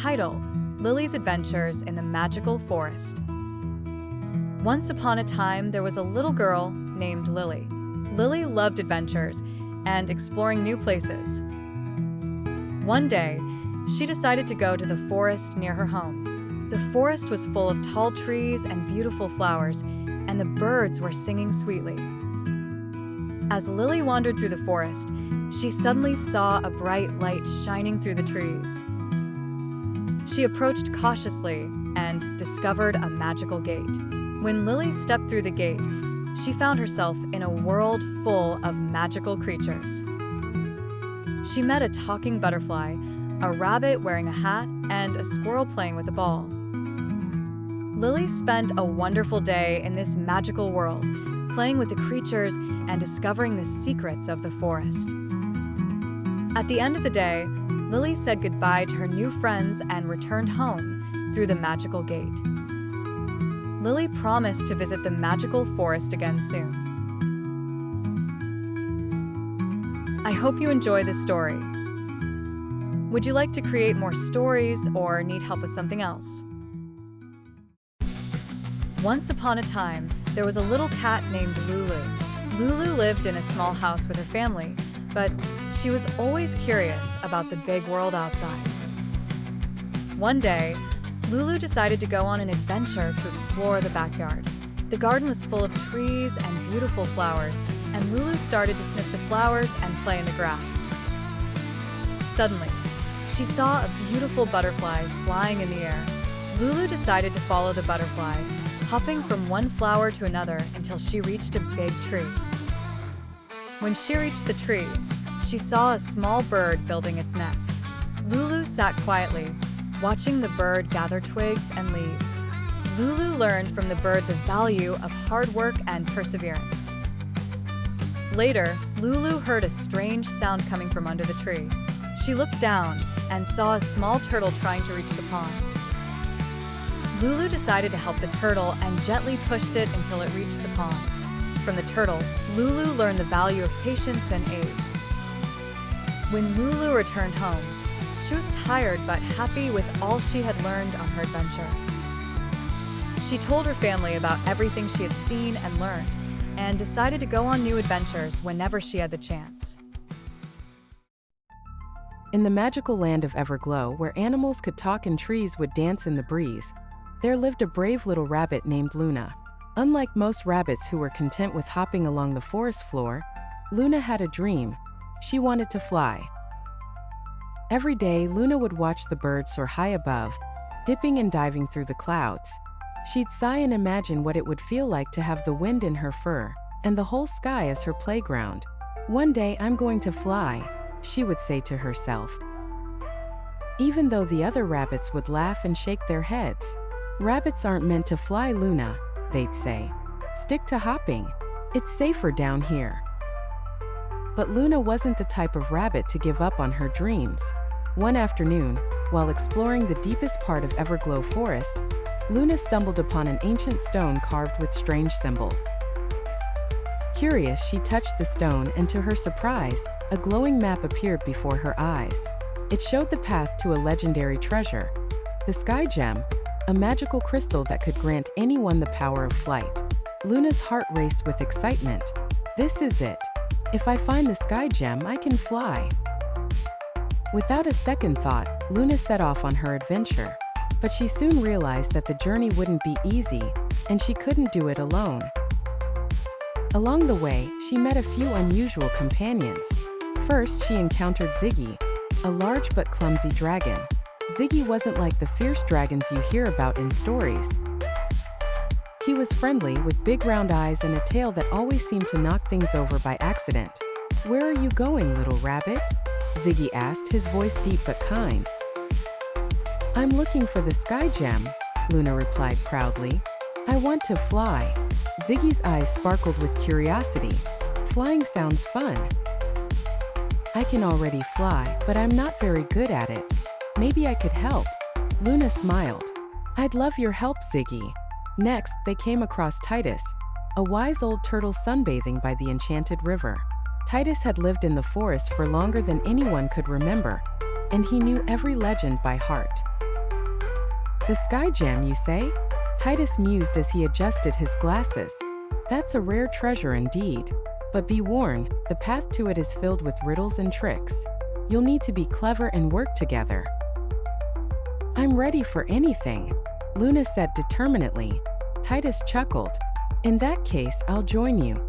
Title: Lily's Adventures in the Magical Forest. Once upon a time, there was a little girl named Lily. Lily loved adventures and exploring new places. One day, she decided to go to the forest near her home. The forest was full of tall trees and beautiful flowers, and the birds were singing sweetly. As Lily wandered through the forest, she suddenly saw a bright light shining through the trees. She approached cautiously and discovered a magical gate. When Lily stepped through the gate, she found herself in a world full of magical creatures. She met a talking butterfly, a rabbit wearing a hat, and a squirrel playing with a ball. Lily spent a wonderful day in this magical world, playing with the creatures and discovering the secrets of the forest. At the end of the day, Lily said goodbye to her new friends and returned home through the magical gate. Lily promised to visit the magical forest again soon. I hope you enjoy this story. Would you like to create more stories or need help with something else? Once upon a time, there was a little cat named Lulu. Lulu lived in a small house with her family, but she was always curious about the big world outside. One day, Lulu decided to go on an adventure to explore the backyard. The garden was full of trees and beautiful flowers, and Lulu started to sniff the flowers and play in the grass. Suddenly, she saw a beautiful butterfly flying in the air. Lulu decided to follow the butterfly, hopping from one flower to another until she reached a big tree. When she reached the tree, she saw a small bird building its nest. Lulu sat quietly, watching the bird gather twigs and leaves. Lulu learned from the bird the value of hard work and perseverance. Later, Lulu heard a strange sound coming from under the tree. She looked down and saw a small turtle trying to reach the pond. Lulu decided to help the turtle and gently pushed it until it reached the pond. From the turtle, Lulu learned the value of patience and aid. When Lulu returned home, she was tired but happy with all she had learned on her adventure. She told her family about everything she had seen and learned, and decided to go on new adventures whenever she had the chance. In the magical land of Everglow, where animals could talk and trees would dance in the breeze, there lived a brave little rabbit named Luna. Unlike most rabbits who were content with hopping along the forest floor, Luna had a dream. She wanted to fly. Every day, Luna would watch the birds soar high above, dipping and diving through the clouds. She'd sigh and imagine what it would feel like to have the wind in her fur, and the whole sky as her playground. One day I'm going to fly, she would say to herself. Even though the other rabbits would laugh and shake their heads. Rabbits aren't meant to fly, Luna, they'd say. Stick to hopping. It's safer down here. But Luna wasn't the type of rabbit to give up on her dreams. One afternoon, while exploring the deepest part of Everglow Forest, Luna stumbled upon an ancient stone carved with strange symbols. Curious, she touched the stone, and to her surprise, a glowing map appeared before her eyes. It showed the path to a legendary treasure, the Sky Gem, a magical crystal that could grant anyone the power of flight. Luna's heart raced with excitement. This is it. If I find the Sky Gem, I can fly. Without a second thought, Luna set off on her adventure. But she soon realized that the journey wouldn't be easy, and she couldn't do it alone. Along the way, she met a few unusual companions. First, she encountered Ziggy, a large but clumsy dragon. Ziggy wasn't like the fierce dragons you hear about in stories. He was friendly, with big round eyes and a tail that always seemed to knock things over by accident. "Where are you going, little rabbit?" Ziggy asked, his voice deep but kind. "I'm looking for the Sky Gem," Luna replied proudly. "I want to fly." Ziggy's eyes sparkled with curiosity. "Flying sounds fun." "I can already fly, but I'm not very good at it. Maybe I could help." Luna smiled. "I'd love your help, Ziggy." Next, they came across Titus, a wise old turtle sunbathing by the enchanted river. Titus had lived in the forest for longer than anyone could remember, and he knew every legend by heart. The sky gem, you say? Titus mused as he adjusted his glasses. That's a rare treasure indeed. But be warned, the path to it is filled with riddles and tricks. You'll need to be clever and work together. I'm ready for anything, Luna said determinedly. Titus chuckled. In that case, I'll join you.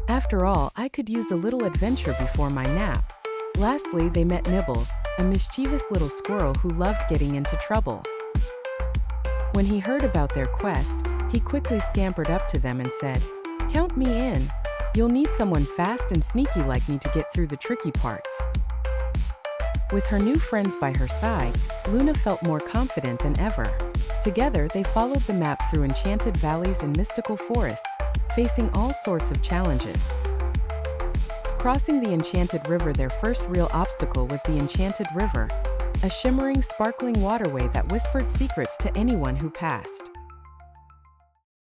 After all, I could use a little adventure before my nap. Lastly, they met Nibbles, a mischievous little squirrel who loved getting into trouble. When he heard about their quest, he quickly scampered up to them and said, "Count me in. You'll need someone fast and sneaky like me to get through the tricky parts." With her new friends by her side, Luna felt more confident than ever. Together, they followed the map through enchanted valleys and mystical forests, facing all sorts of challenges. Crossing the enchanted river, their first real obstacle was the enchanted river, a shimmering, sparkling waterway that whispered secrets to anyone who passed.